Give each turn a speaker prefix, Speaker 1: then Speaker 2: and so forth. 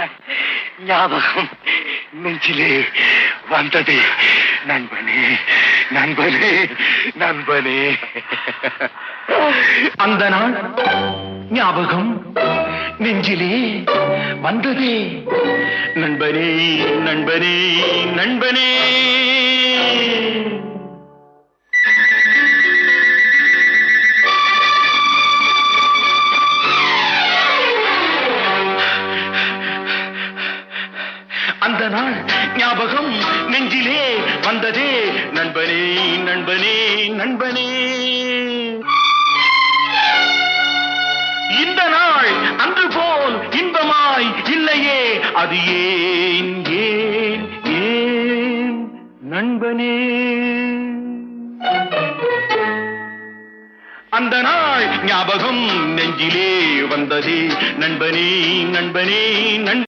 Speaker 1: நாள் ஞாபகம் நெஞ்சிலே வந்தது. நண்பனே நண்பனே நண்பனே. அந்த நாள் ஞாபகம் நெஞ்சிலே வந்ததே. நண்பனே நண்பனே நண்பனே. அந்த நாள் ஞாபகம் நெஞ்சிலே வந்ததே. நண்பனே நண்பனே நண்பனே. இந்த நாள் அன்று போல் இன்பமாய் இல்லையே. அது ஏன் ஏன் ஏன் நண்பனே. அந்த நாள் ஞாபகம் நெஞ்சிலே வந்ததே. நண்பனே நண்பனே நண்பனே.